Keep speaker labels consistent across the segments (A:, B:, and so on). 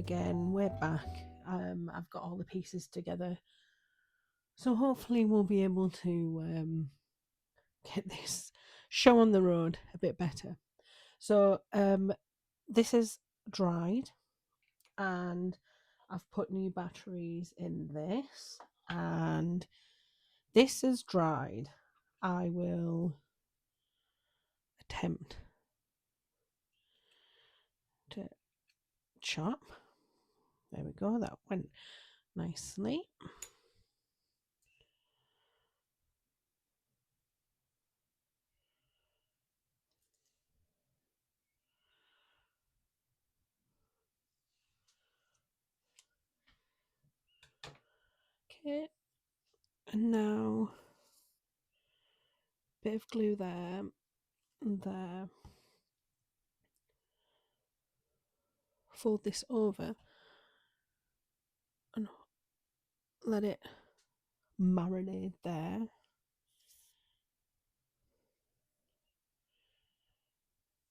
A: again, we're back. I've got all the pieces together. So hopefully we'll be able to get this show on the road a bit better. So this is dried and I've put new batteries in this and this is dried. I will attempt to chop. There we go, that went nicely. Okay, and now bit of glue there and there. Fold this over and let it marinate there.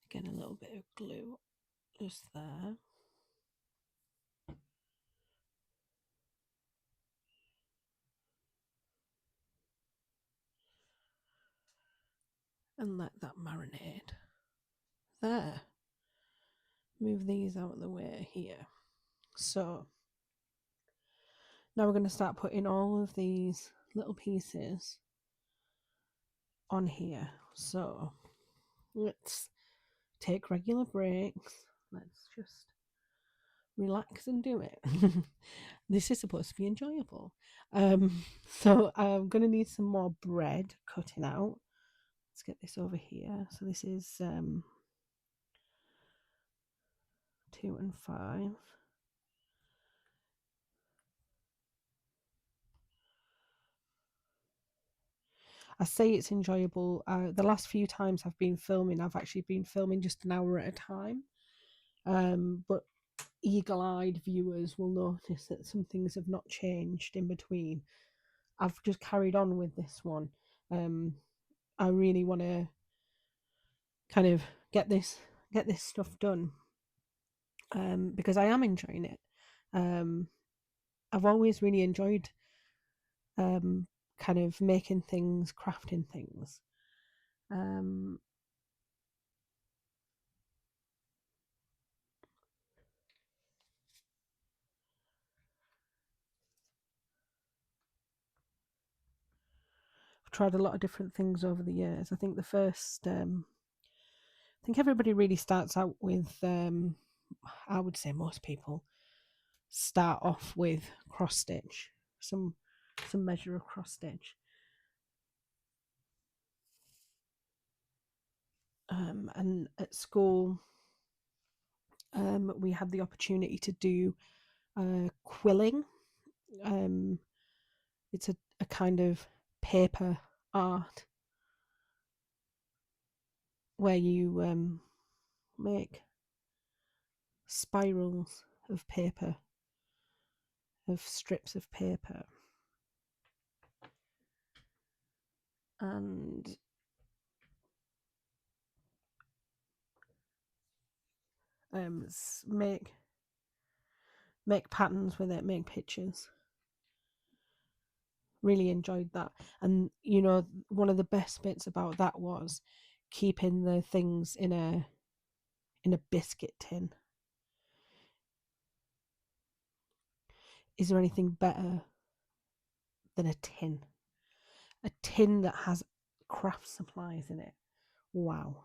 A: Again, a little bit of glue just there. And let that marinate. There. Move these out of the way here. So now we're going to start putting all of these little pieces on here. So let's take regular breaks. Let's just relax and do it. This is supposed to be enjoyable. So I'm going to need some more bread cutting out. Let's get this over here. So this is 2 and 5. I say it's enjoyable. The last few times I've been filming, I've actually been filming just an hour at a time. But eagle-eyed viewers will notice that some things have not changed in between. I've just carried on with this one. I really want to kind of get this stuff done because I am enjoying it. I've always really enjoyed kind of making things, crafting things. I've tried a lot of different things over the years. I think the first, I think everybody really starts out with, I would say most people start off with cross stitch, some measure of cross stitch. And at school, we had the opportunity to do quilling. It's a kind of paper art where you make spirals of paper, of strips of paper, and make patterns with it, make pictures. Really enjoyed that. And you know, one of the best bits about that was keeping the things in a biscuit tin. Is there anything better than a tin? A tin that has craft supplies in it. Wow.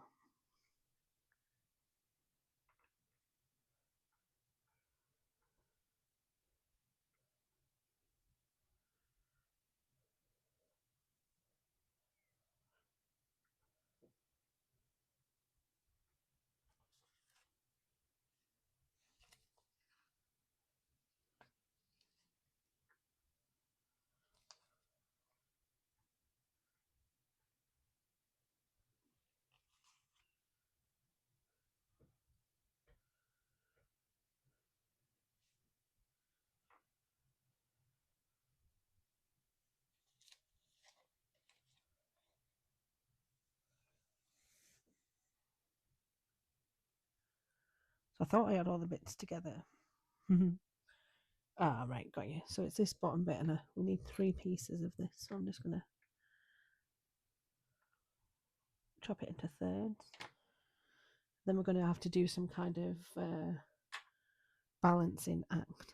A: So I thought I had all the bits together. Ah, right, got you. So it's this bottom bit, and we need 3 pieces of this. So I'm just going to chop it into thirds. Then we're going to have to do some kind of balancing act.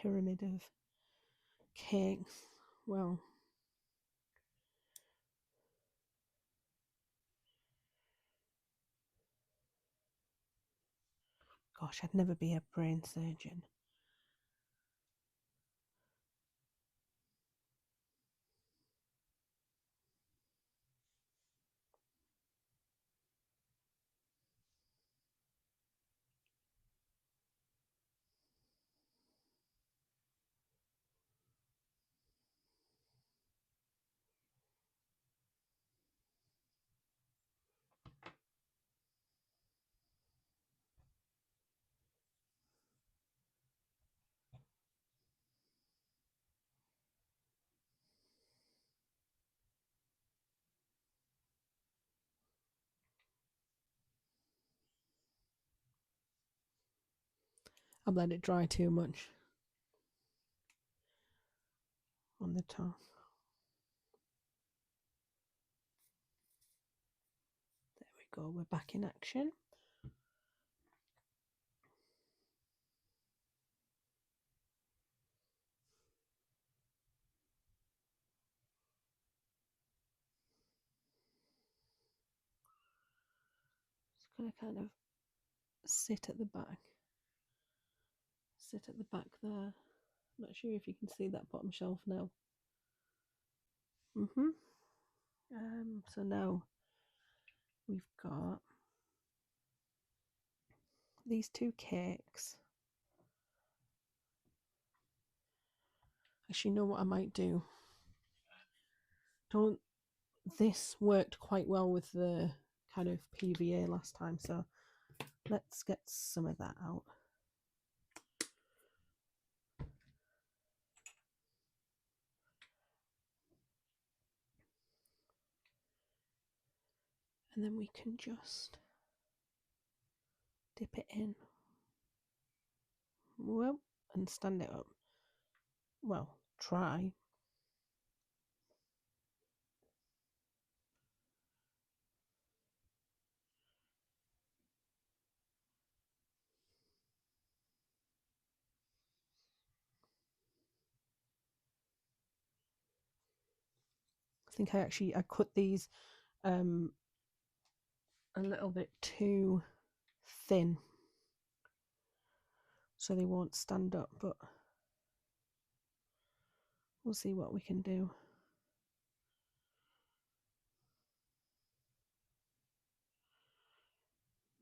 A: Pyramid of cakes. Well, gosh, I'd never be a brain surgeon. I've let it dry too much on the top. There we go, we're back in action. Just gonna kind of sit at the back. Sit at the back there. Not sure if you can see that bottom shelf now. So now we've got these 2 cakes. Actually, you know what I might do? Don't This worked quite well with the kind of PVA last time, so let's get some of that out. And then we can just dip it in. Well, and stand it up. Well, try. I think I cut these a little bit too thin, so they won't stand up, but we'll see what we can do.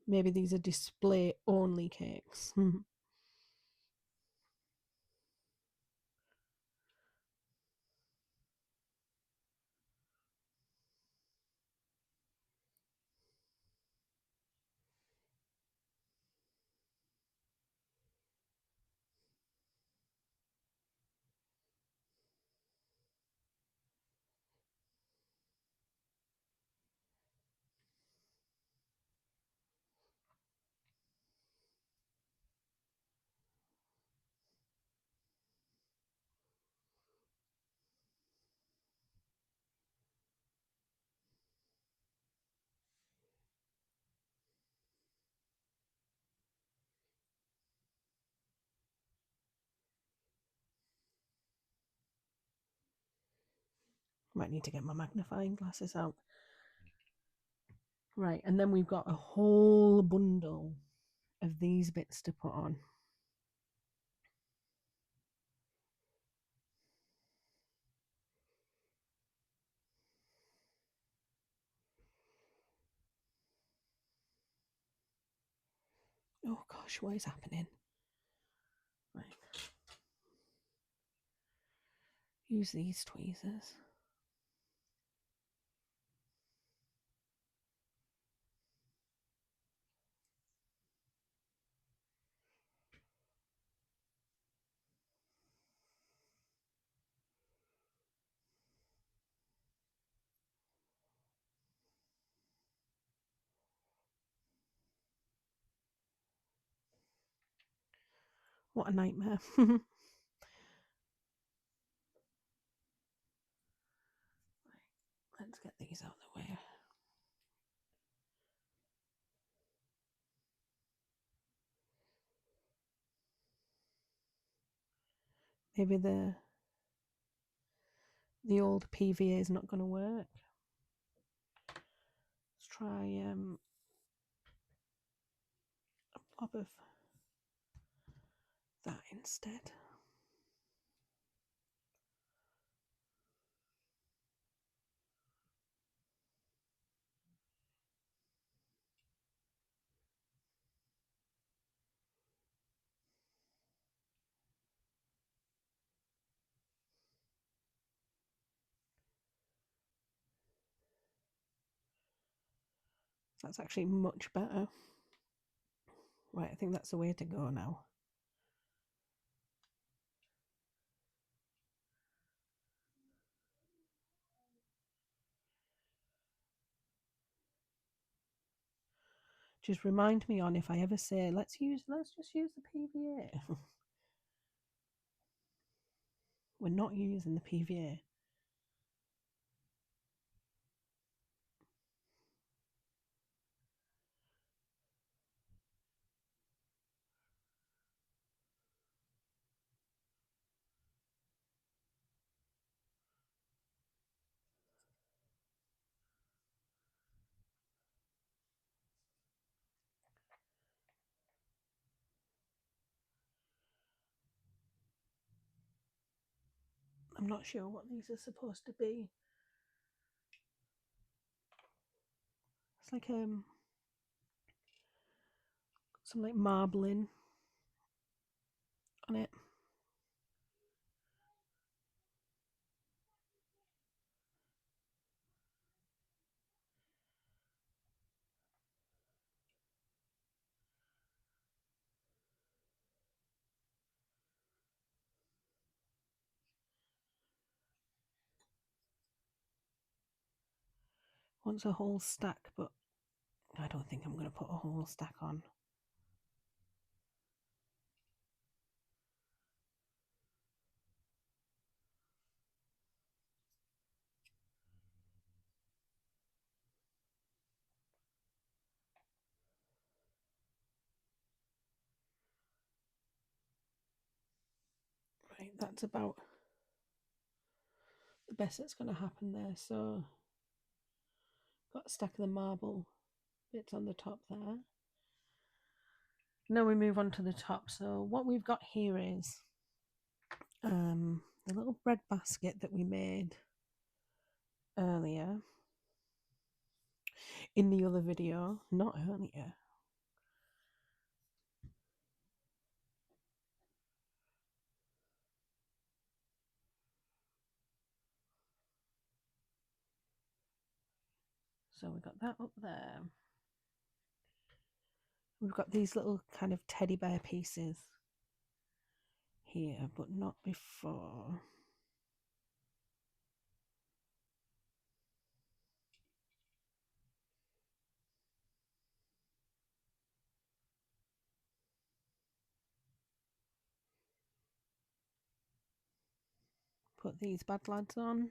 A: Maybe these are display only cakes. Might need to get my magnifying glasses out. Right, and then we've got a whole bundle of these bits to put on. Oh gosh, what is happening? Right. Use these tweezers. What a nightmare. Let's get these out of the way. Maybe the old PVA is not going to work. Let's try a blob of that instead. That's actually much better. Right, I think that's the way to go now. Just remind me on if I ever say let's just use the PVA. We're not using the PVA. I'm not sure what these are supposed to be. It's like some like marbling on it. Wants a whole stack, but I don't think I'm going to put a whole stack on. Right, that's about the best that's going to happen there. So, got a stack of the marble bits on the top there. Now we move on to the top. So, what we've got here is the little bread basket that we made earlier in the other video, not earlier. So we got that up there. We've got these little kind of teddy bear pieces here, but not before. Put these bad lads on.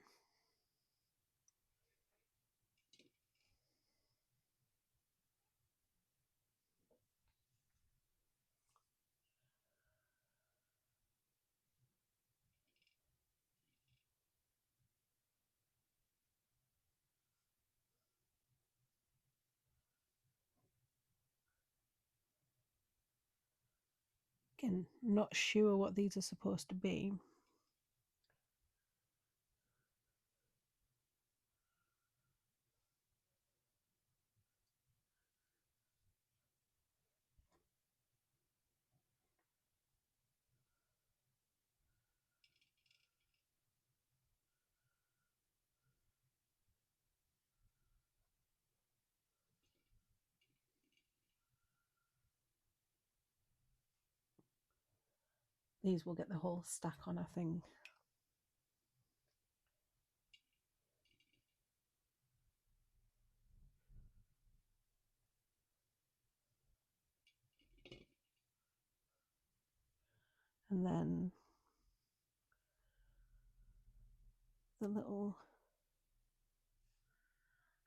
A: Again, not sure what these are supposed to be. These will get the whole stack on, I think. And then the little,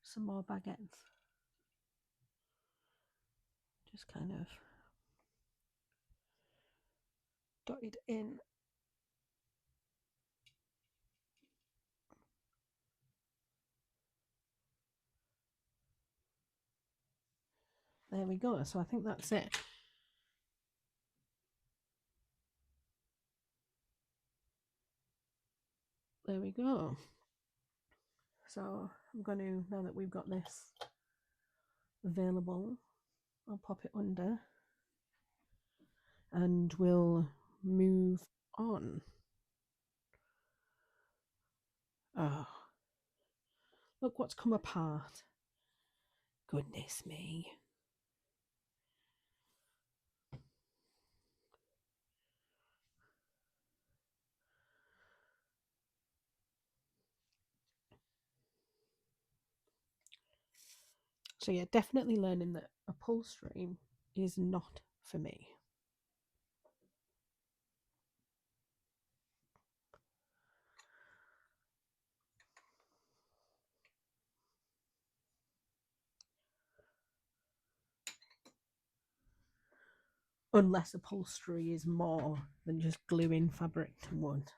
A: some more baguettes. Just kind of dotted in. There we go. So I think that's it. There we go. So I'm going to, now that we've got this available, I'll pop it under and we'll move on. Oh, look what's come apart. Goodness me. So yeah, definitely learning that upholstery is not for me. Unless upholstery is more than just gluing fabric to wood.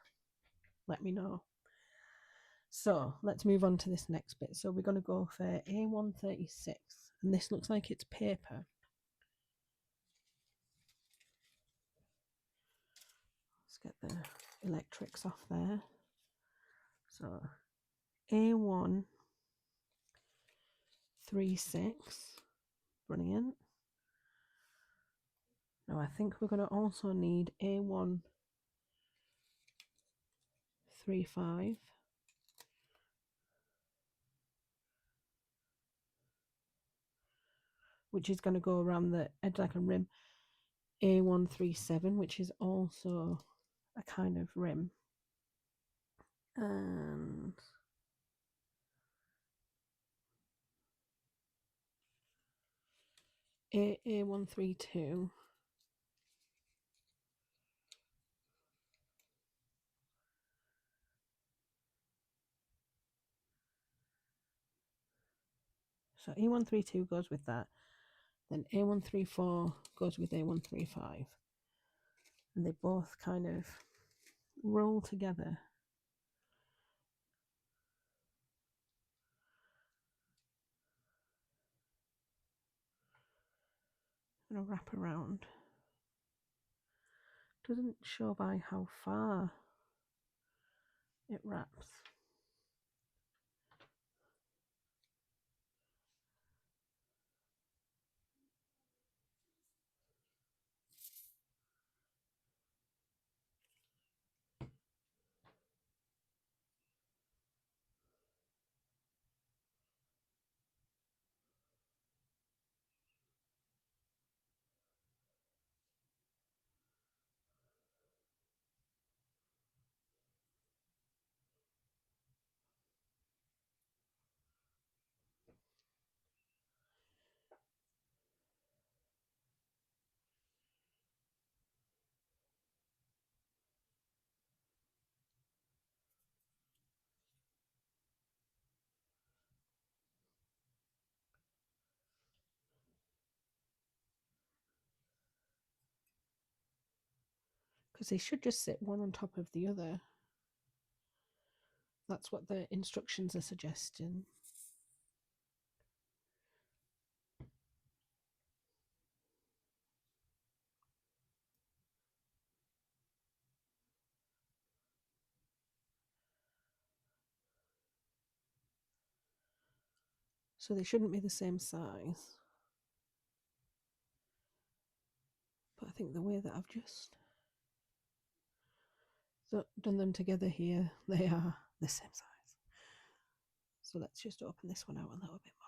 A: Let me know. So let's move on to this next bit. So we're going to go for A136, and this looks like it's paper. Let's get the electrics off there. So A136, brilliant. Now I think we're going to also need A135. Which is going to go around the edge like a rim. A137, which is also a kind of rim. And A132. So A132 goes with that. Then A134 goes with A135. And they both kind of roll together. I'm going to wrap around. Doesn't show by how far it wraps. Because they should just sit one on top of the other. That's what the instructions are suggesting. So they shouldn't be the same size. But I think the way that I've just done them together here, they are the same size. So let's just open this one out a little bit more.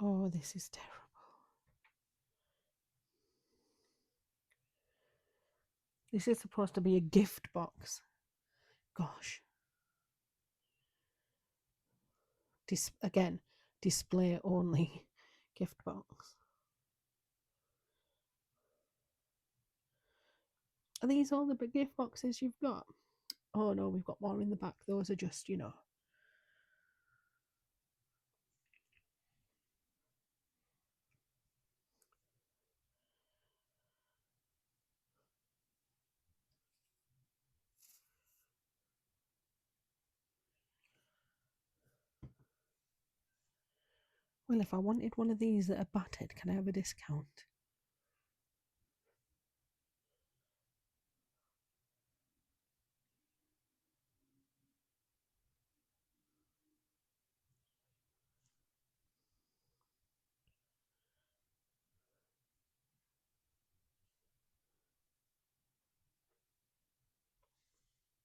A: Oh, this is terrible. This is supposed to be a gift box. Gosh. Again, display only gift box. Are these all the big gift boxes you've got? Oh no, we've got more in the back. Those are just, Well, if I wanted one of these that are battered, can I have a discount?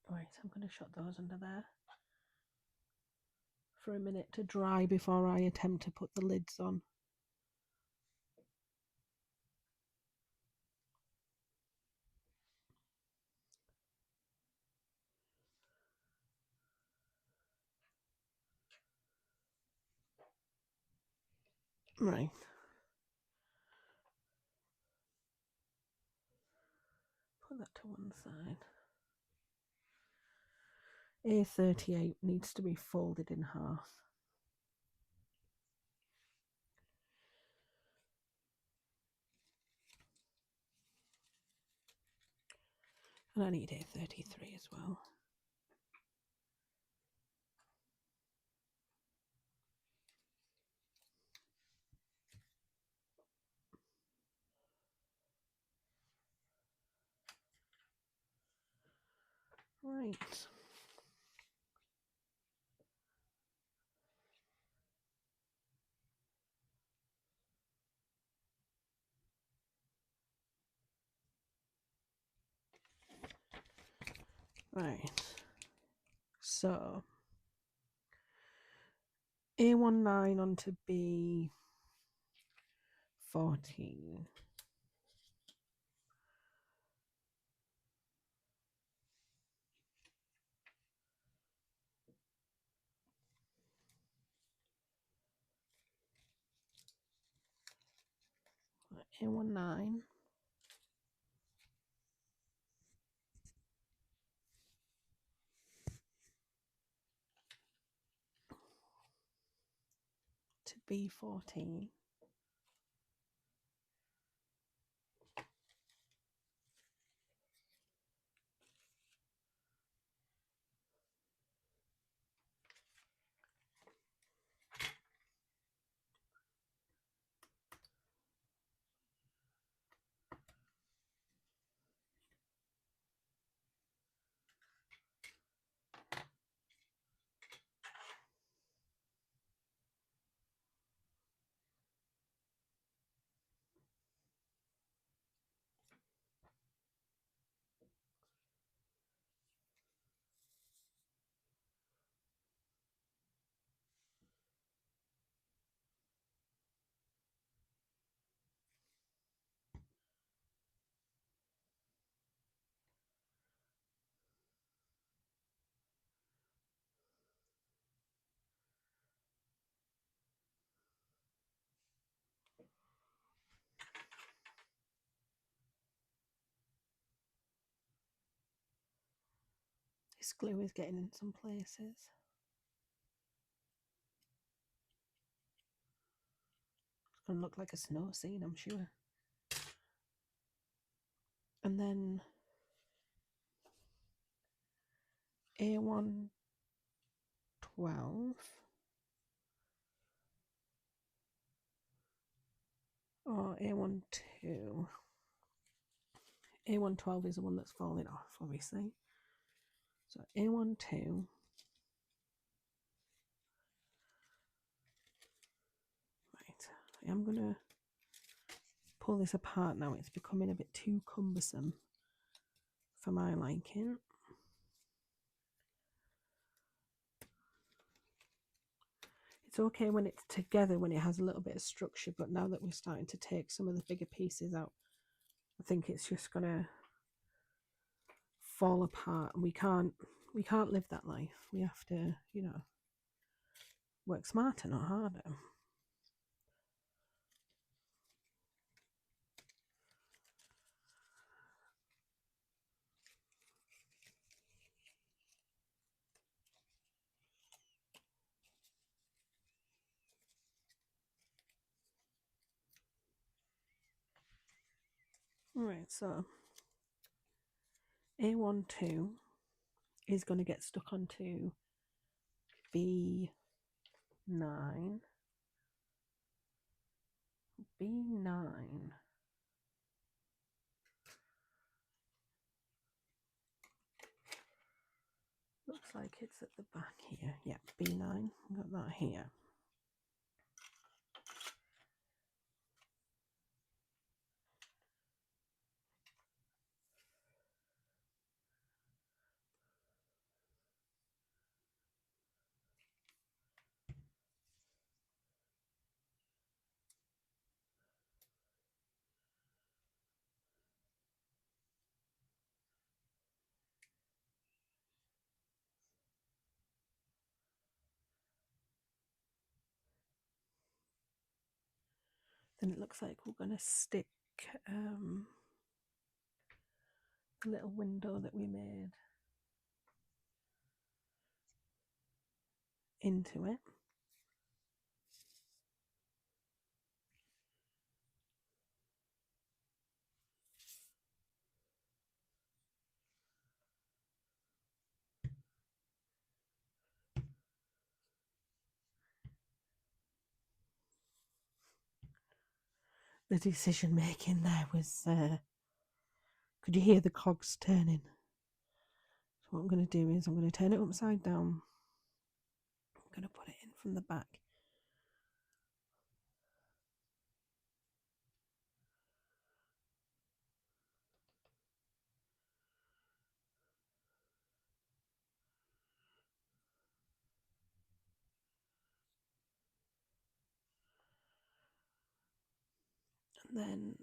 A: Right, I'm going to shut those under there for a minute to dry before I attempt to put the lids on. Right. Put that to one side. A38 needs to be folded in half. And I need A33 as well. Right. Right. So A19 onto B14. A19. To B14. This glue is getting in some places. It's going to look like a snow scene, I'm sure. And then A112 or A12. A112 is the one that's falling off, obviously. So A12. Right, I am going to pull this apart now. It's becoming a bit too cumbersome for my liking. It's okay when it's together, when it has a little bit of structure, but now that we're starting to take some of the bigger pieces out, I think it's just gonna fall apart, and we can't live that life. We have to, work smarter, not harder. Alright, so A12 is going to get stuck onto B9. B9. Looks like it's at the back here. Yeah, B9. Got that here. Then it looks like we're going to stick a little window that we made into it. The decision making there was, could you hear the cogs turning? So what I'm going to do is I'm going to turn it upside down. I'm going to put it in from the back. And then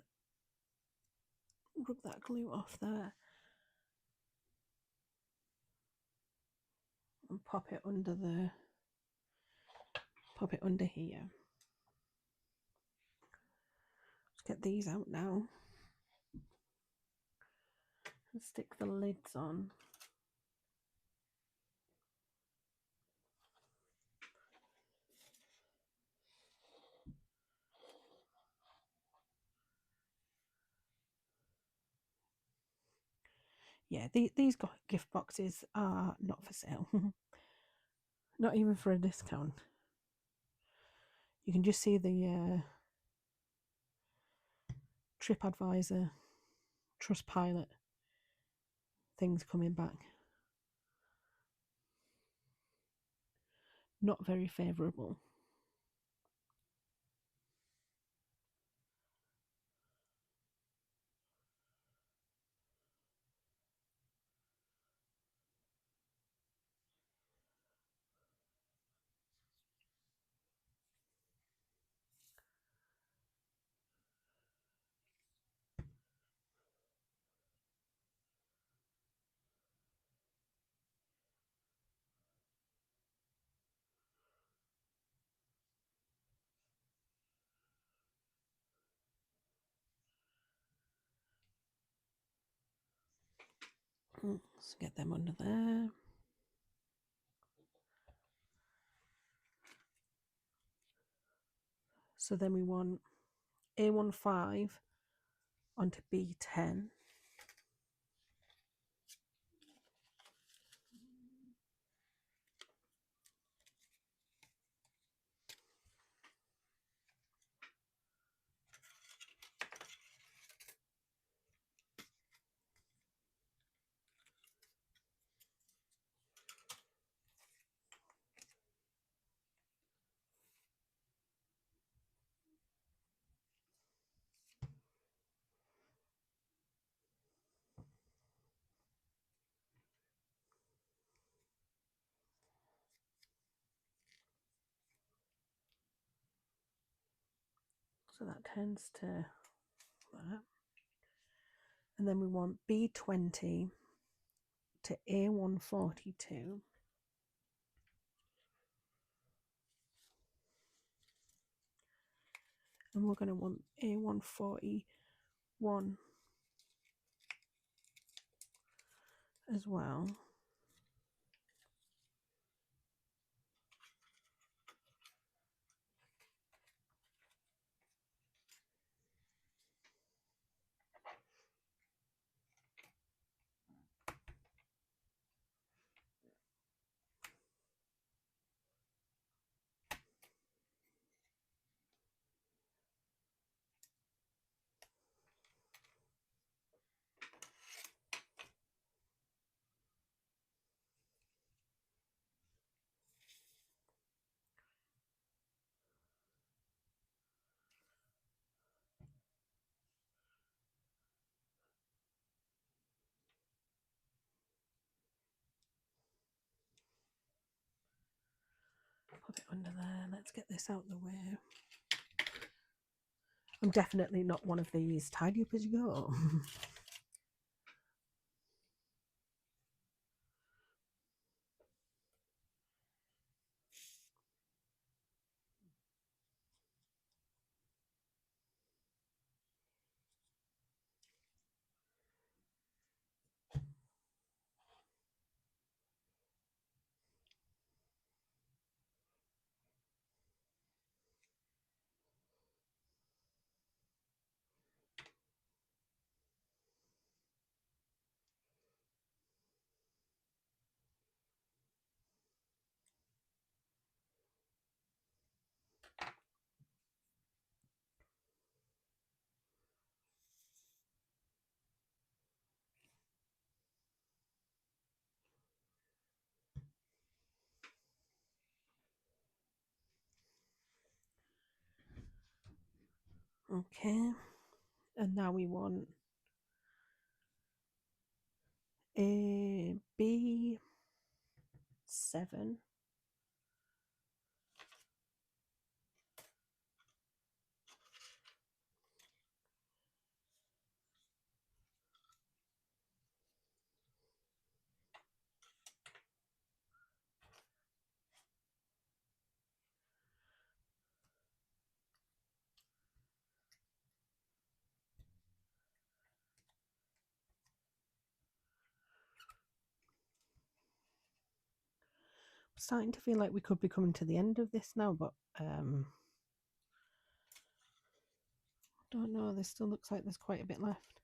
A: rub that glue off there and pop it under here. Let's get these out now and stick the lids on. Yeah, these gift boxes are not for sale. Not even for a discount. You can just see the TripAdvisor, Trustpilot things coming back. Not very favourable. Let's get them under there. So then we want A15 onto B10. So that tends to that. And then we want B20 to A142. And we're going to want A141 as well. Put it under there. Let's get this out the way. I'm definitely not one of these tidy up as you go. Okay. And now we want a B7. Starting to feel like we could be coming to the end of this now, but don't know. This still looks like there's quite a bit left.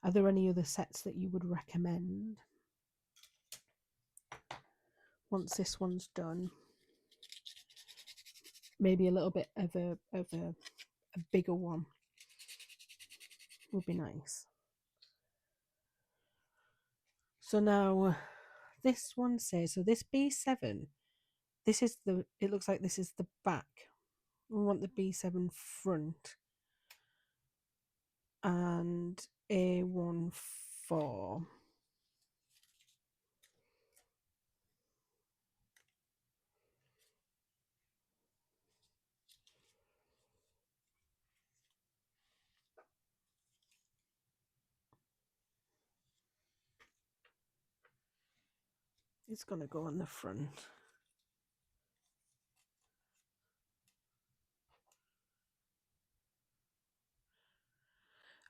A: Are there any other sets that you would recommend once this one's done? Maybe a little bit of a bigger one would be nice. So now this one says, so this B7, this is it looks like this is the back. We want the B7 front and A14. It's going to go on the front.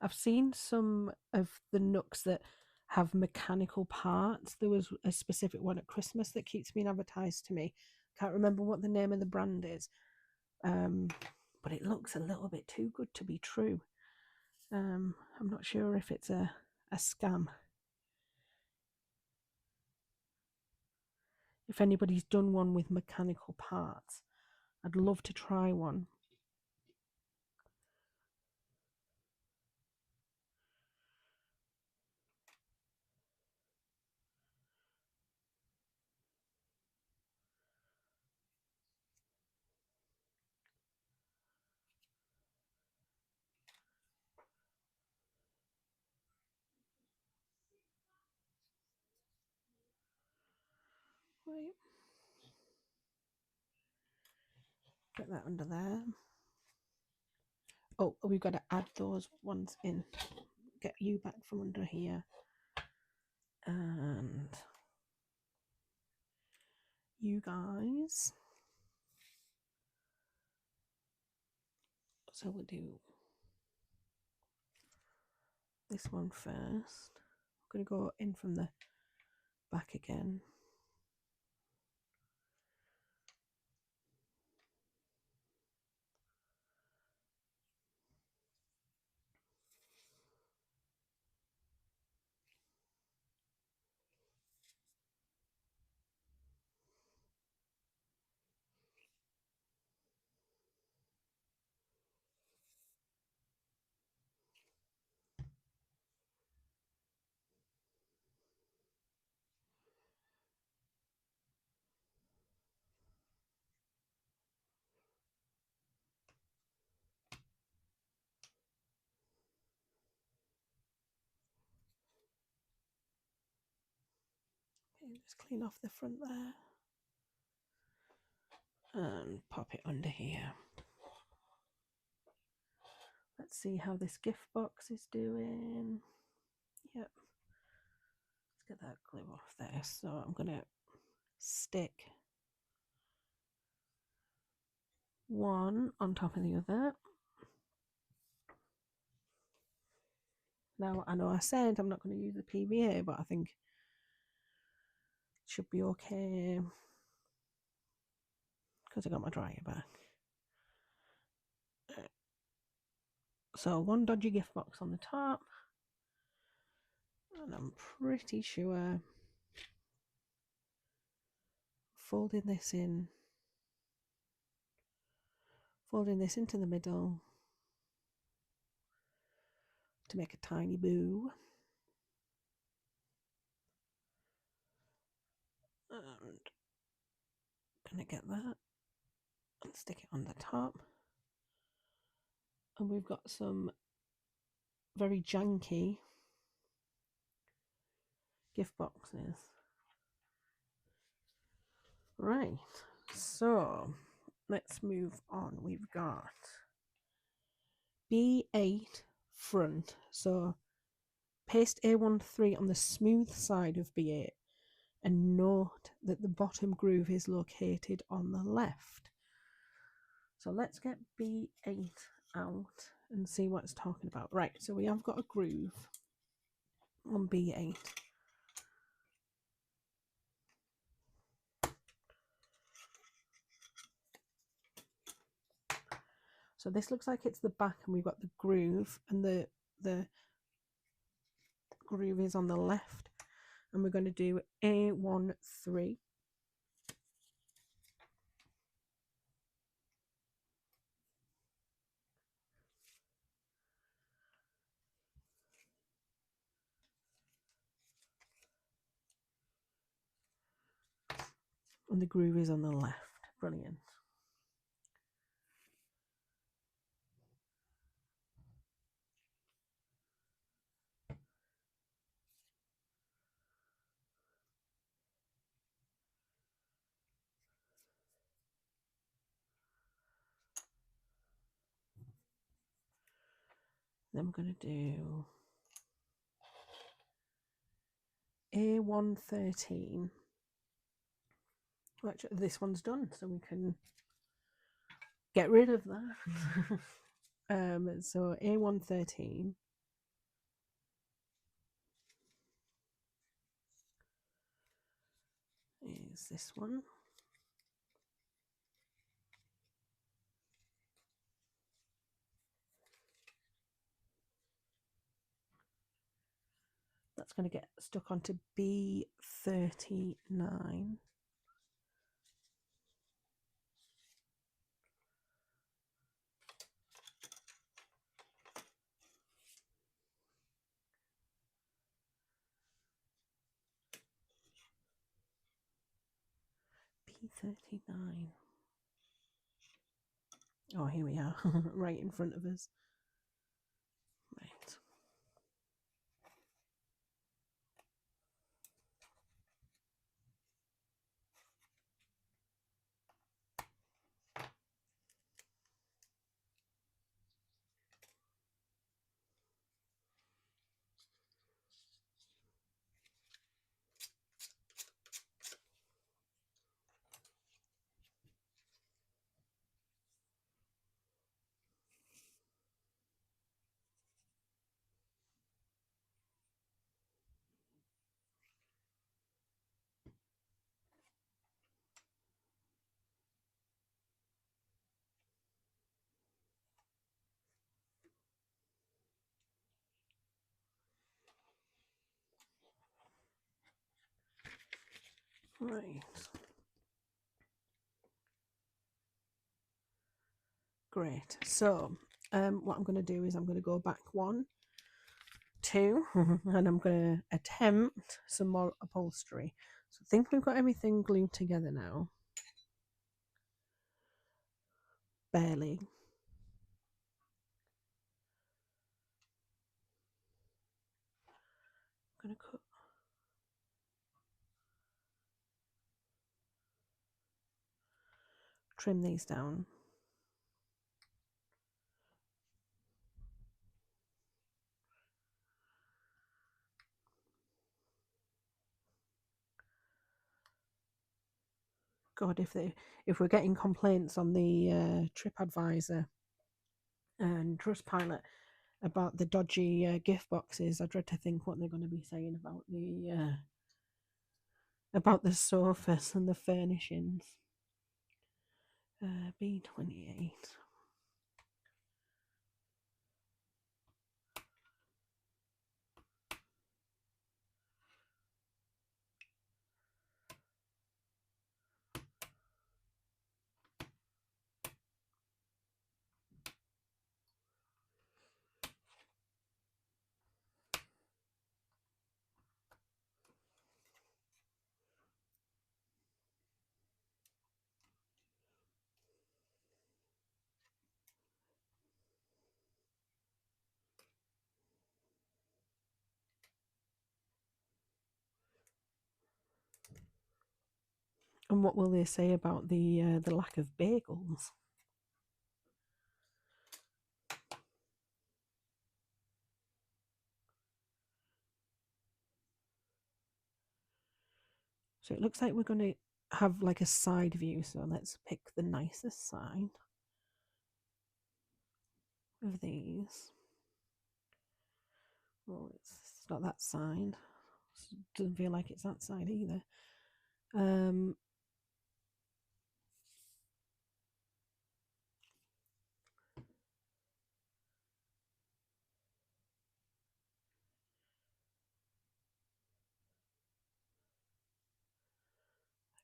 A: I've seen some of the Nooks that have mechanical parts. There was a specific one at Christmas that keeps being advertised to me Can't remember what the name of the brand is. But it looks a little bit too good to be true. I'm not sure if it's a scam. If anybody's done one with mechanical parts, I'd love to try one. Right. Get that under there. Oh, we've got to add those ones in. Get you back from under here. And you guys. So we'll do this one first. I'm going to go in from the back again. Okay, just clean off the front there. And pop it under here. Let's see how this gift box is doing. Yep. Let's get that glue off there. So I'm going to stick one on top of the other. Now, I know I said I'm not going to use the PVA, but I think it should be okay because I got my dryer back. So one dodgy gift box on the top, and I'm pretty sure folding this into the middle to make a tiny boo. And gonna get that and stick it on the top. And we've got some very janky gift boxes. Right, so let's move on. We've got B8 front. So paste A13 on the smooth side of B8 and note that the bottom groove is located on the left. So let's get B8 out and see what it's talking about. Right, so we have got a groove on B8. So this looks like it's the back and we've got the groove, and the groove is on the left, and we're going to do A13. And the groove is on the left. Brilliant. Then we're going to do A113. Actually, this one's done, so we can get rid of that. So A113 is this one. That's going to get stuck onto B39. B39. Oh, here we are, right in front of us. Right. Right. Great. So, what I'm going to do is I'm going to go back 1, 2, and I'm going to attempt some more upholstery. So, I think we've got everything glued together now. Barely. I'm going to trim these down. God, if we're getting complaints on the TripAdvisor and Trustpilot about the dodgy gift boxes, I dread to think what they're going to be saying about the sofas and the furnishings. B28. And what will they say about the lack of bagels? So it looks like we're going to have like a side view. So let's pick the nicest side of these. Oh, it's not that side. It doesn't feel like it's that side either.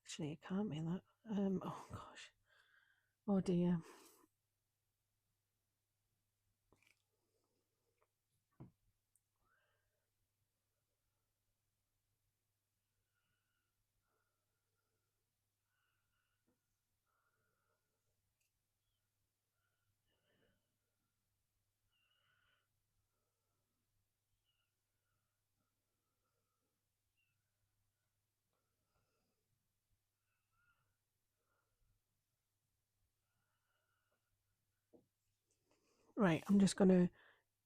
A: Actually, it can't be that. Oh gosh. Oh dear. Right, I'm just going to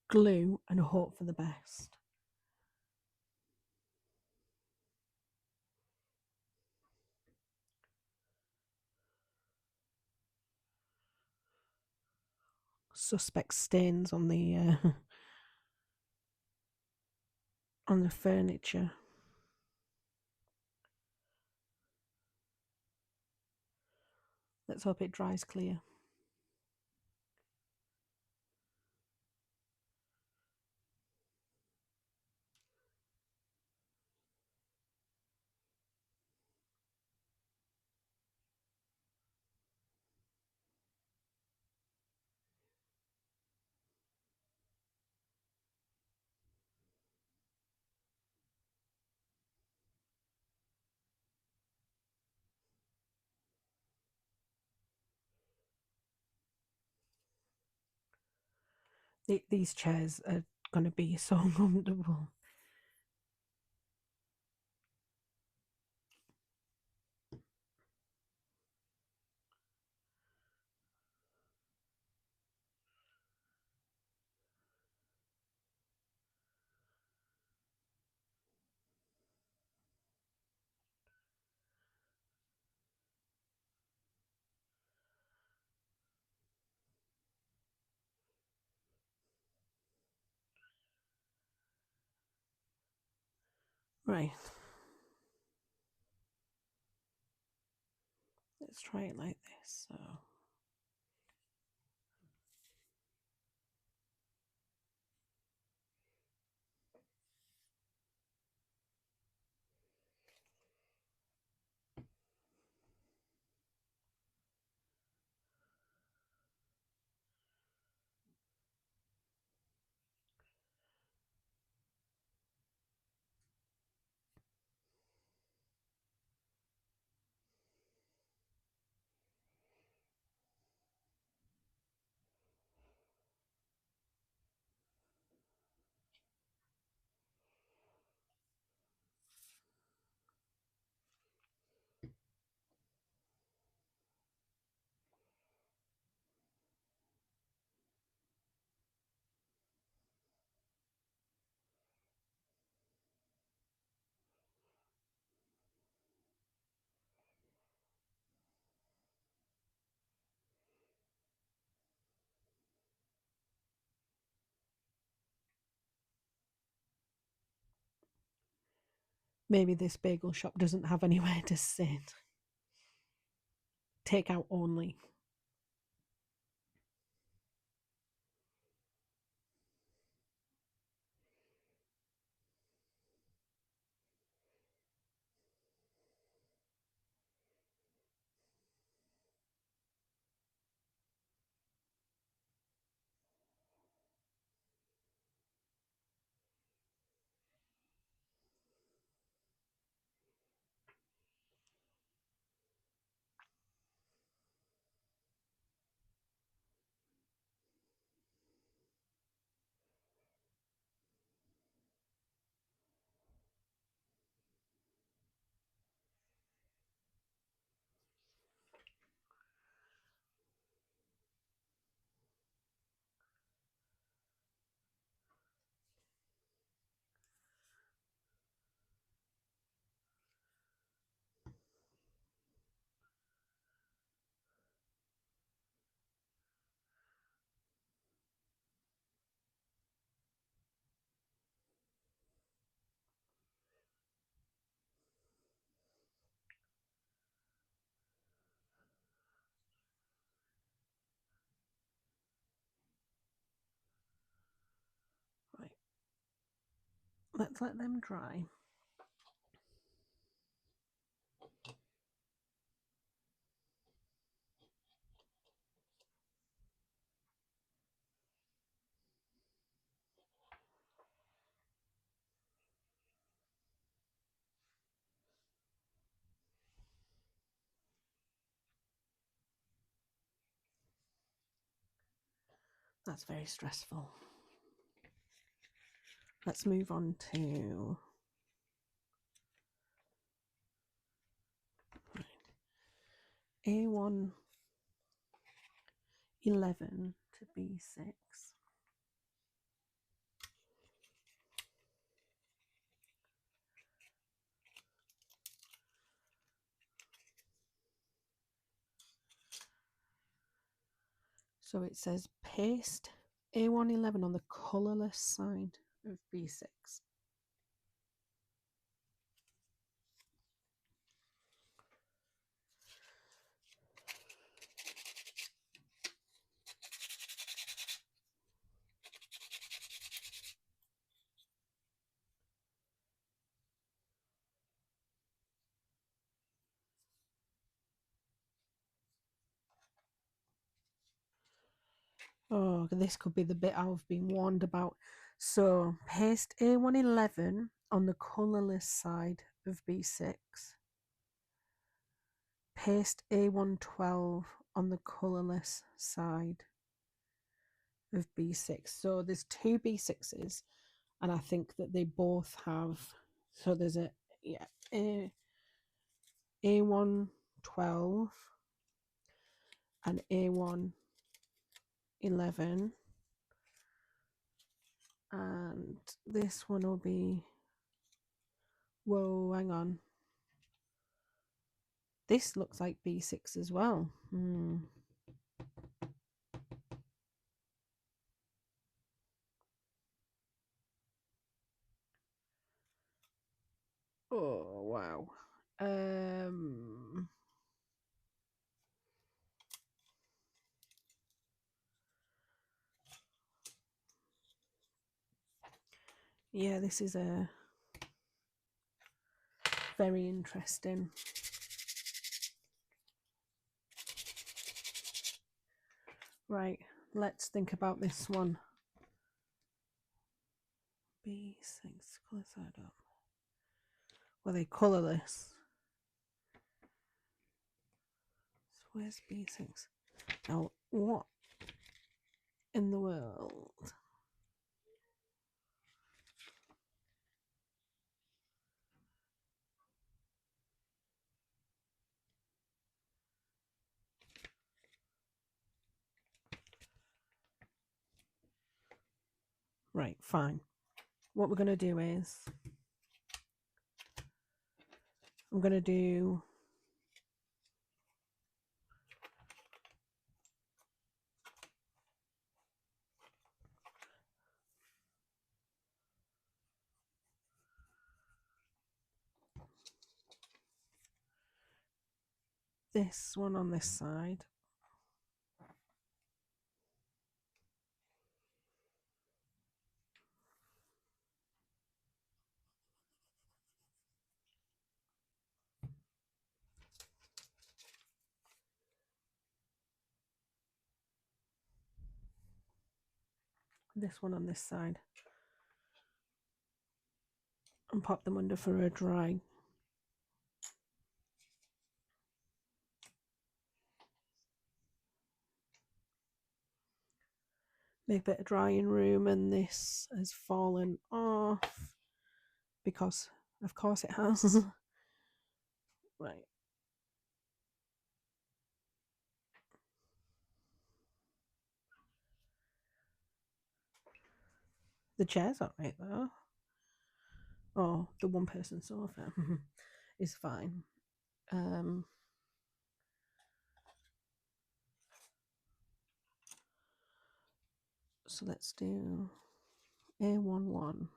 A: glue and hope for the best. Suspect stains on the on the furniture. Let's hope it dries clear. These chairs are going to be so comfortable. Right. Let's try it like this. So. Maybe this bagel shop doesn't have anywhere to sit. Takeout only. Right. Let's let them dry. That's very stressful. Let's move on to A1 11 to B6. So it says paste A111 on the colourless side of B6. Oh, this could be the bit I've been warned about. So paste A111 on the colourless side of B6. Paste A112 on the colourless side of B6. So there's two B6s, and I think that they both have. So there's A1 12 and A1 11, and this one will be. Whoa, hang on. This looks like B6 as well. Oh wow. Yeah, this is a very interesting. Right, let's think about this one. B6, colour side up. Well, they colourless. So where's B6? Now, what in the world? Right, fine. What we're going to do is I'm going to do this one on this side. This one on this side. And pop them under for a dry. Make a bit of drying room, and this has fallen off because of course it has. Right. The chair's all right though. Oh, the one person sofa is fine. So let's do A11.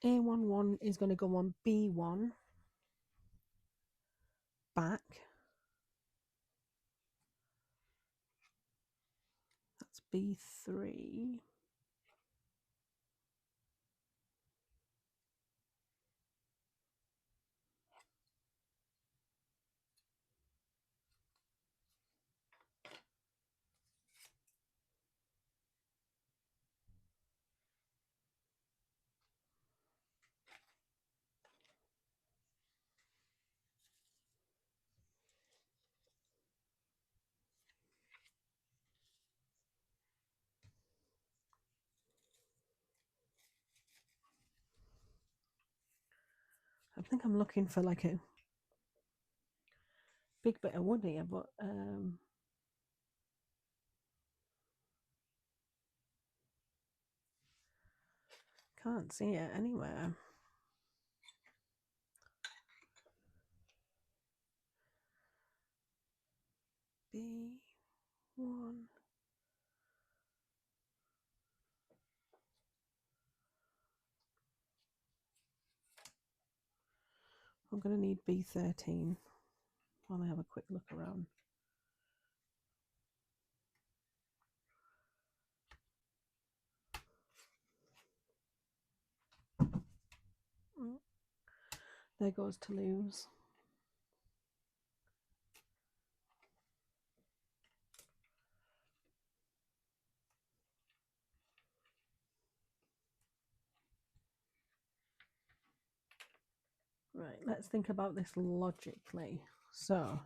A: A11 is going to go on B1 back. That's B3. I think I'm looking for like a big bit of wood here, but can't see it anywhere. B1. I'm going to need B13 while I have a quick look around. There goes Toulouse. Right, let's think about this logically. So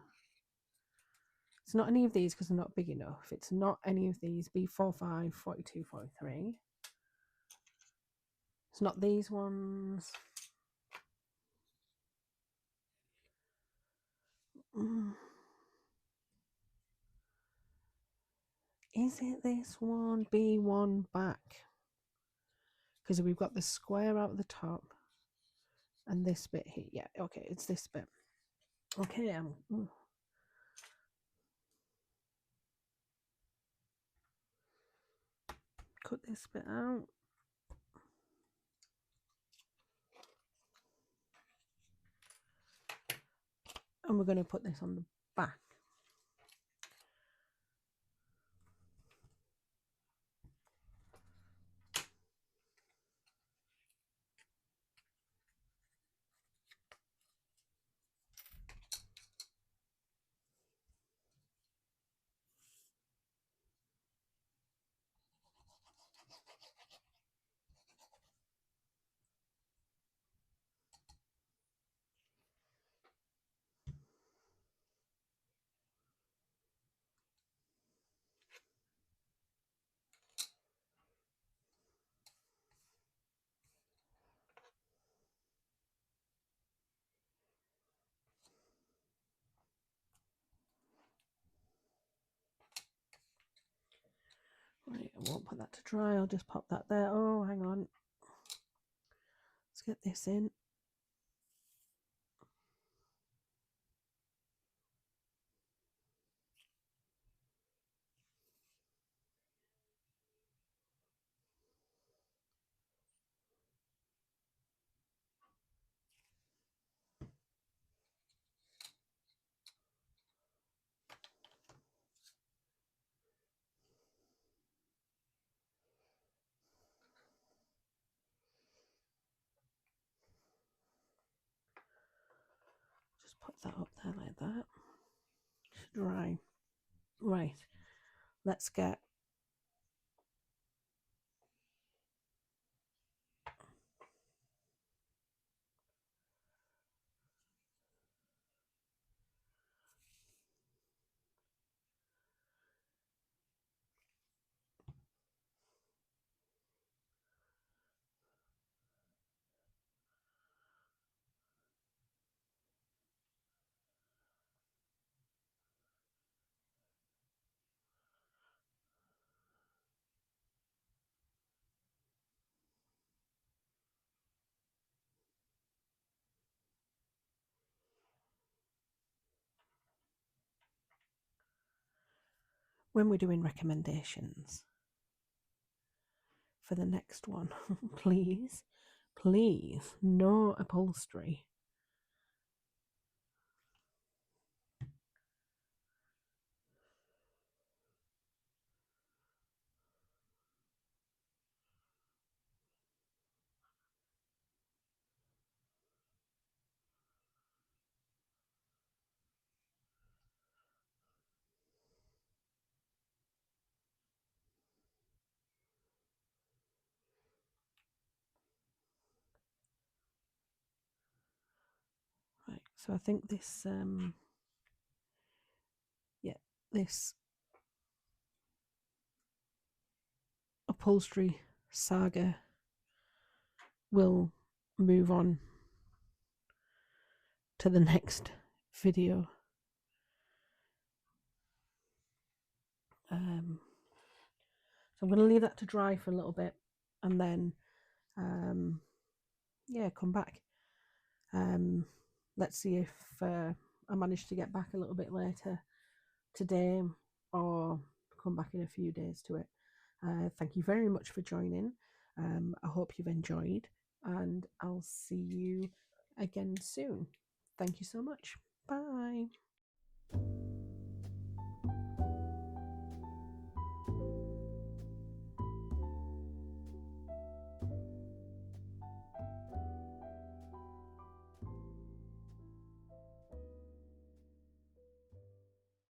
A: it's not any of these because they're not big enough. It's not any of these. B45, 42, 43. It's not these ones. Is it this one? B1 back. Because we've got the square out the top and this bit here. Yeah, okay, it's this bit. Okay, cut this bit out. And we're going to put this on the back. Right, I won't put that to dry. I'll just pop that there. Oh, hang on. Let's get this in. Just put that up there like that. Dry. Right. Let's get when we're doing recommendations for the next one, please, no upholstery. Right, so I think this, this upholstery saga will move on to the next video. So I'm going to leave that to dry for a little bit and then come back. Let's see if I manage to get back a little bit later today or come back in a few days to it. Thank you very much for joining. I hope you've enjoyed and I'll see you again soon. Thank you so much. Bye.